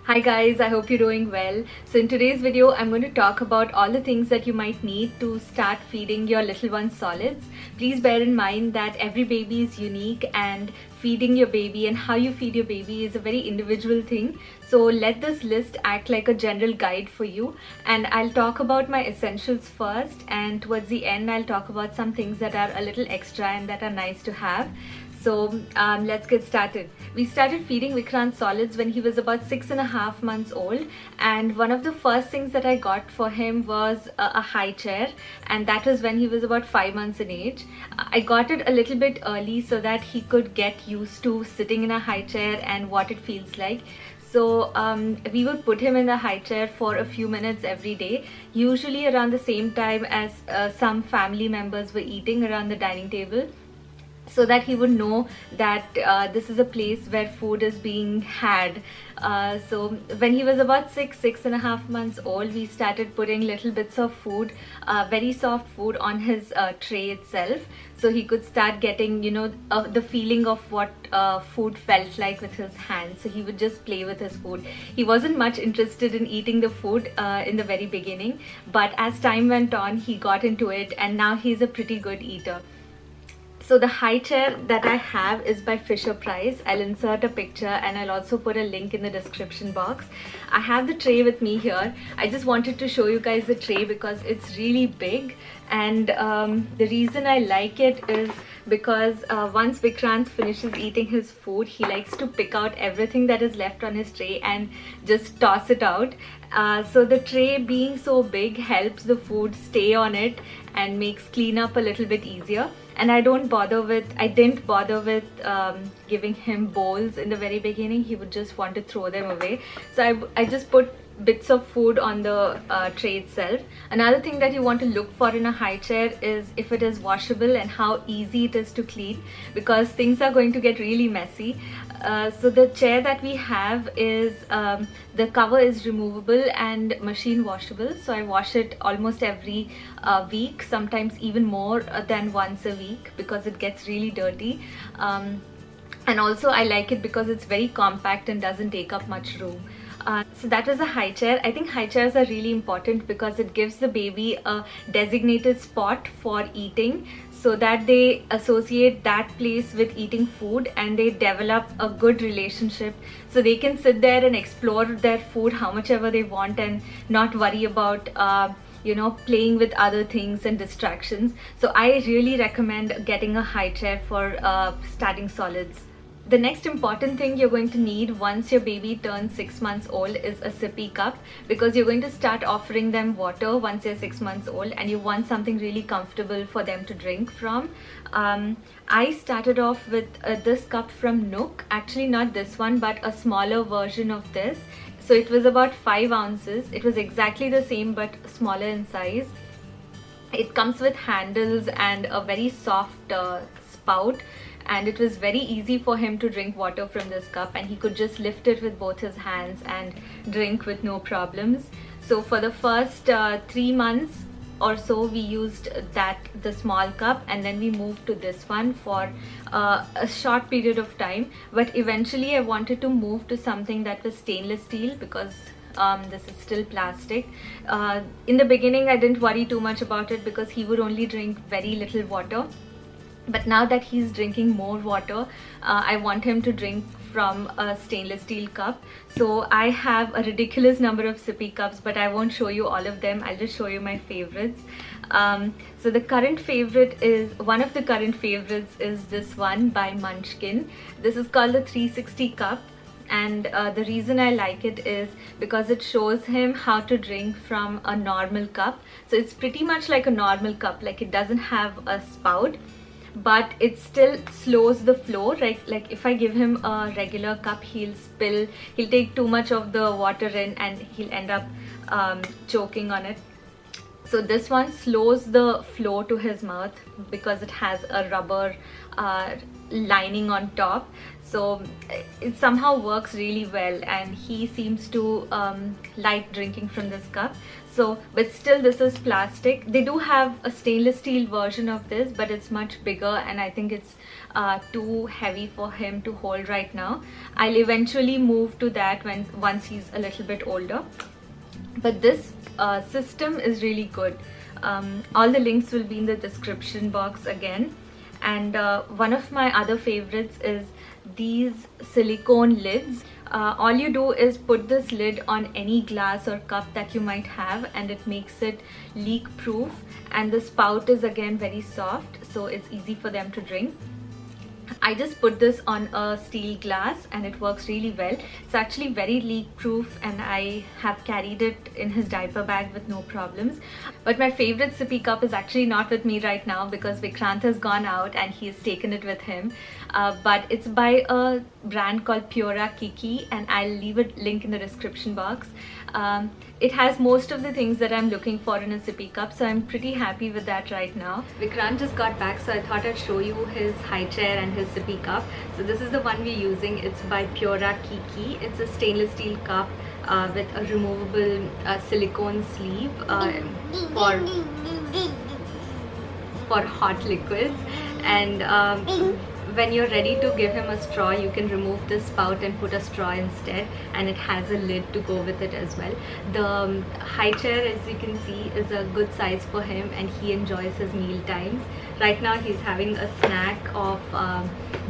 Hi guys, I hope you're doing well. So in today's video, I'm going to talk about all the things that you might need to start feeding your little ones solids. Please bear in mind that every baby is unique and feeding your baby and how you feed your baby is a very individual thing. So let this list act like a general guide for you, and I'll talk about my essentials first, and towards the end I'll talk about some things that are a little extra and that are nice to have. So let's get started. We started feeding Vikrant solids when he was about 6.5 months old, and one of the first things that I got for him was a high chair, and that was when he was about 5 months in age. I got it a little bit early so that he could get used to sitting in a high chair and what it feels like. So we would put him in the high chair for a few minutes every day, usually around the same time as some family members were eating around the dining table, so that he would know that this is a place where food is being had. So when he was about 6.5 months old, we started putting little bits of food, very soft food, on his tray itself, so he could start getting, the feeling of what food felt like with his hands. So he would just play with his food. He wasn't much interested in eating the food in the very beginning, but as time went on, he got into it, and now he's a pretty good eater. So the high chair that I have is by Fisher Price. I'll insert a picture and I'll also put a link in the description box. I have the tray with me here. I just wanted to show you guys the tray because it's really big, and the reason I like it is because once Vikrant finishes eating his food, he likes to pick out everything that is left on his tray and just toss it out. So the tray being so big helps the food stay on it and makes cleanup a little bit easier. And I didn't bother with giving him bowls in the very beginning. He would just want to throw them away. So I just put bits of food on the tray itself. Another thing that you want to look for in a high chair is if it is washable and how easy it is to clean, because things are going to get really messy. So the chair that we have is the cover is removable and machine washable, so I wash it almost every week, sometimes even more than once a week, because it gets really dirty. And also I like it because it's very compact and doesn't take up much room. So that was a high chair. I think high chairs are really important because it gives the baby a designated spot for eating, so that they associate that place with eating food and they develop a good relationship, so they can sit there and explore their food how much ever they want and not worry about playing with other things and distractions. So I really recommend getting a high chair for starting solids. The next important thing you're going to need once your baby turns 6 months old is a sippy cup, because you're going to start offering them water once they're 6 months old, and you want something really comfortable for them to drink from. I started off with this cup from Nuk, actually not this one but a smaller version of this. So it was about 5 ounces. It was exactly the same but smaller in size. It comes with handles and a very soft spout, and it was very easy for him to drink water from this cup, and he could just lift it with both his hands and drink with no problems. So for the first 3 months or so we used the small cup, and then we moved to this one for a short period of time, but eventually I wanted to move to something that was stainless steel, because this is still plastic. In the beginning I didn't worry too much about it because he would only drink very little water. But now that he's drinking more water, I want him to drink from a stainless steel cup. So I have a ridiculous number of sippy cups, but I won't show you all of them. I'll just show you my favorites. So the current favorite is, one of the current favorites is this one by Munchkin. This is called the 360 cup. And the reason I like it is because it shows him how to drink from a normal cup. So it's pretty much like a normal cup, like it doesn't have a spout, but it still slows the flow, right? Like if I give him a regular cup, he'll take too much of the water in and he'll end up choking on it. So this one slows the flow to his mouth because it has a rubber lining on top, so it somehow works really well, and he seems to like drinking from this cup. So, but still this is plastic. They do have a stainless steel version of this, but it's much bigger, and I think it's too heavy for him to hold right now. I'll eventually move to that once he's a little bit older. But this system is really good. All the links will be in the description box again. And one of my other favorites is these silicone lids. All you do is put this lid on any glass or cup that you might have, and it makes it leak proof, and the spout is again very soft, so it's easy for them to drink. I just put this on a steel glass and it works really well. It's actually very leak proof, and I have carried it in his diaper bag with no problems. But my favorite sippy cup is actually not with me right now because Vikrant has gone out and he has taken it with him. But it's by a brand called Pura Kiki, and I'll leave a link in the description box. It has most of the things that I'm looking for in a sippy cup, so I'm pretty happy with that right now. Vikrant just got back, so I thought I'd show you his high chair and his sippy cup. So this is the one we're using. It's by Pura Kiki. It's a stainless steel cup with a removable silicone sleeve for hot liquids, and when you're ready to give him a straw, you can remove the spout and put a straw instead, and it has a lid to go with it as well. The high chair, as you can see, is a good size for him, and he enjoys his meal times. Right now he's having a snack of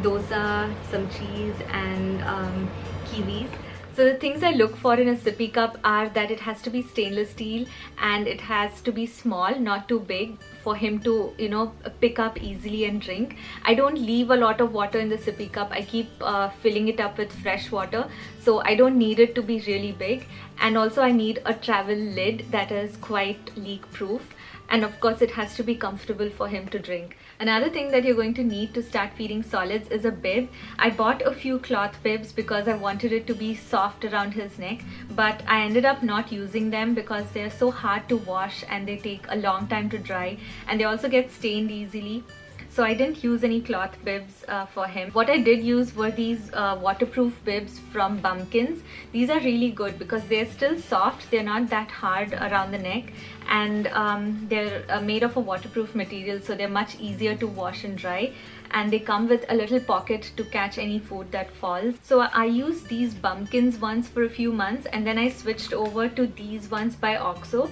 dosa, some cheese, and kiwis. So the things I look for in a sippy cup are that it has to be stainless steel, and it has to be small, not too big, for him to, you know, pick up easily and drink. I don't leave a lot of water in the sippy cup. I keep filling it up with fresh water, so I don't need it to be really big. And also I need a travel lid that is quite leak proof, and of course it has to be comfortable for him to drink. Another thing that you're going to need to start feeding solids is a bib. I bought a few cloth bibs because I wanted it to be soft around his neck, but I ended up not using them because they're so hard to wash and they take a long time to dry, and they also get stained easily. So I didn't use any cloth bibs for him. What I did use were these waterproof bibs from Bumkins. These are really good because they're still soft, they're not that hard around the neck, and they're made of a waterproof material, so they're much easier to wash and dry, and they come with a little pocket to catch any food that falls. So I used these Bumkins ones for a few months, and then I switched over to these ones by Oxo.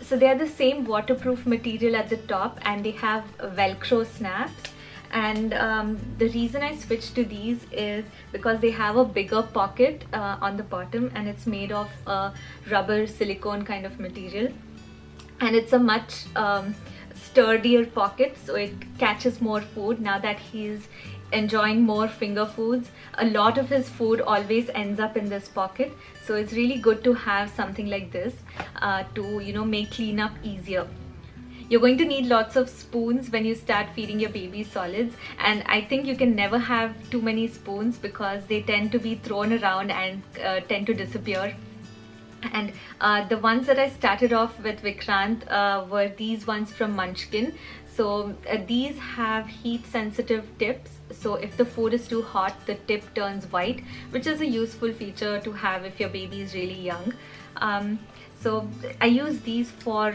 So they are the same waterproof material at the top, and they have Velcro snaps. And the reason I switched to these is because they have a bigger pocket on the bottom, and it's made of a rubber silicone kind of material, and it's a much sturdier pocket, so it catches more food. Now that he's enjoying more finger foods, a lot of his food always ends up in this pocket, so it's really good to have something like this to, you know, make cleanup easier. You're going to need lots of spoons when you start feeding your baby solids, and I think you can never have too many spoons because they tend to be thrown around and tend to disappear. And the ones that I started off with Vikrant were these ones from Munchkin. So these have heat sensitive tips, so if the food is too hot, the tip turns white, which is a useful feature to have if your baby is really young. So I use these for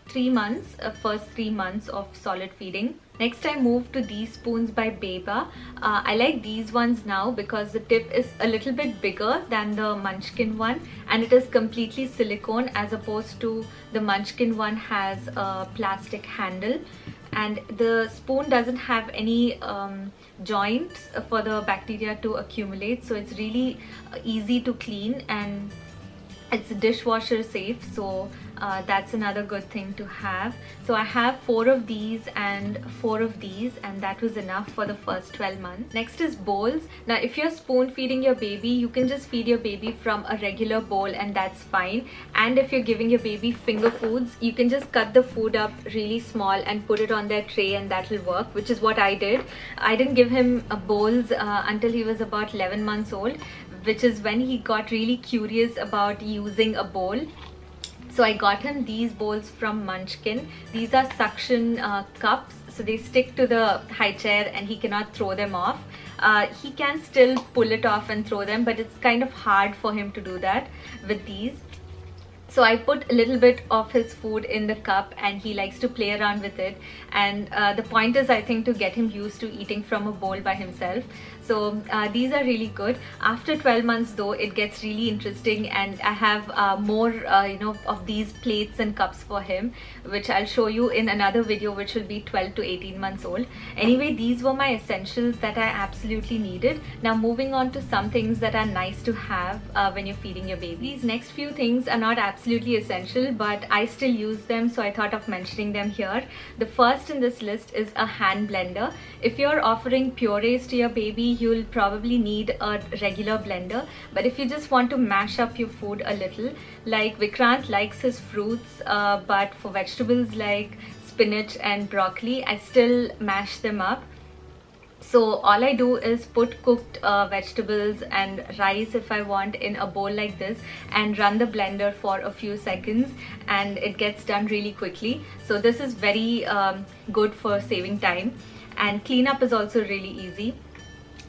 3 months, first 3 months of solid feeding. Next I moved to these spoons by BEABA. I like these ones now because the tip is a little bit bigger than the Munchkin one, and it is completely silicone, as opposed to the Munchkin one has a plastic handle, and the spoon doesn't have any joints for the bacteria to accumulate, so it's really easy to clean, and it's dishwasher safe, so that's another good thing to have. So I have 4 of these and 4 of these, and that was enough for the first 12 months. Next is bowls. Now if you're spoon feeding your baby, you can just feed your baby from a regular bowl, and that's fine. And if you're giving your baby finger foods, you can just cut the food up really small and put it on their tray, and that will work, which is what I did. I didn't give him bowls until he was about 11 months old, which is when he got really curious about using a bowl. So I got him these bowls from Munchkin. These are suction cups, so they stick to the high chair and he cannot throw them off. He can still pull it off and throw them, but it's kind of hard for him to do that with these. So I put a little bit of his food in the cup and he likes to play around with it. And the point is, I think, to get him used to eating from a bowl by himself. So these are really good. After 12 months though, it gets really interesting, and I have more of these plates and cups for him, which I'll show you in another video, which will be 12 to 18 months old. Anyway, these were my essentials that I absolutely needed. Now moving on to some things that are nice to have when you're feeding your baby. These next few things are not absolutely essential, but I still use them, so I thought of mentioning them here. The first in this list is a hand blender. If you're offering purees to your baby, you'll probably need a regular blender, but if you just want to mash up your food a little, like Vikrant likes his fruits, but for vegetables like spinach and broccoli, I still mash them up. So all I do is put cooked vegetables and rice, if I want, in a bowl like this and run the blender for a few seconds, and it gets done really quickly. So this is very good for saving time, and cleanup is also really easy.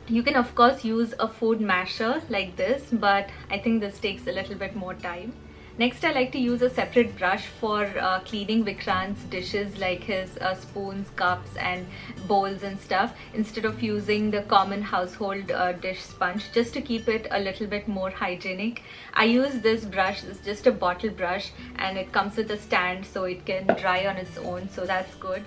You can of course use a food masher like this, but I think this takes a little bit more time. Next, I like to use a separate brush for cleaning Vikrant's dishes, like his spoons, cups and bowls and stuff, instead of using the common household dish sponge, just to keep it a little bit more hygienic. I use this brush. It's just a bottle brush and it comes with a stand so it can dry on its own, so that's good.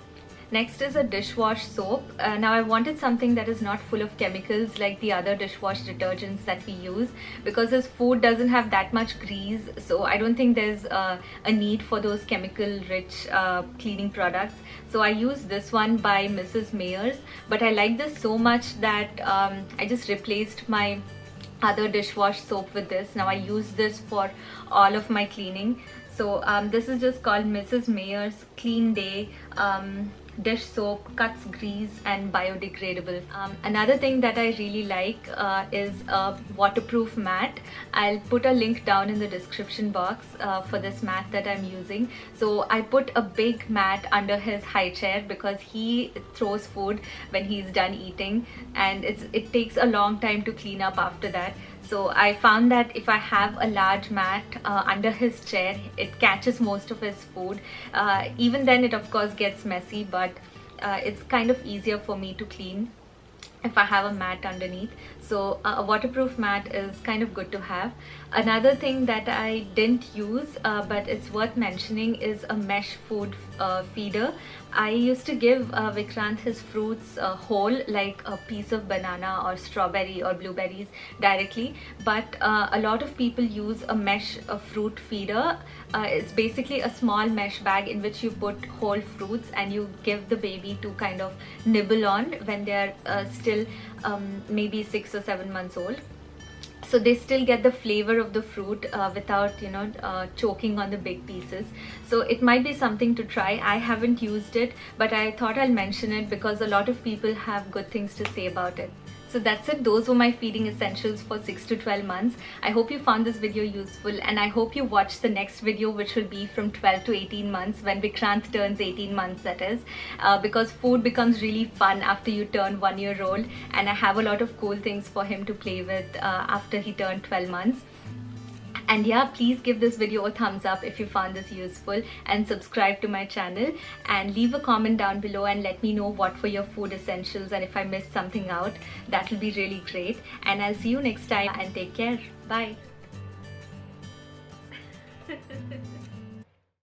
Next is a dishwash soap. Now I wanted something that is not full of chemicals like the other dishwash detergents that we use, because his food doesn't have that much grease, so I don't think there's a need for those chemical rich cleaning products. So I use this one by Mrs. Meyers, but I like this so much that I just replaced my other dishwash soap with this. Now I use this for all of my cleaning. So this is just called Mrs. Meyers Clean Day dish soap, cuts grease and biodegradable. Another thing that I really like is a waterproof mat. I'll put a link down in the description box for this mat that I'm using. So I put a big mat under his high chair because he throws food when he's done eating, and it takes a long time to clean up after that. So I found that if I have a large mat under his chair, it catches most of his food. Even then it of course gets messy, but it's kind of easier for me to clean if I have a mat underneath. So a waterproof mat is kind of good to have. Another thing that I didn't use but it's worth mentioning is a mesh food feeder. I used to give Vikrant his fruits whole, like a piece of banana or strawberry or blueberries directly, but a lot of people use a mesh fruit feeder. It's basically a small mesh bag in which you put whole fruits and you give the baby to kind of nibble on when they're still maybe 6 or 7 months old. So they still get the flavor of the fruit without choking on the big pieces. So it might be something to try. I haven't used it, but I thought I'll mention it because a lot of people have good things to say about it. So that's it. Those were my feeding essentials for 6 to 12 months. I hope you found this video useful, and I hope you watch the next video, which will be from 12 to 18 months, when Vikrant turns 18 months, that is, because food becomes really fun after you turn 1 year old, and I have a lot of cool things for him to play with after he turned 12 months. And yeah, please give this video a thumbs up if you found this useful, and subscribe to my channel, and leave a comment down below and let me know what were your food essentials, and if I missed something out, that will be really great. And I'll see you next time, and take care. Bye.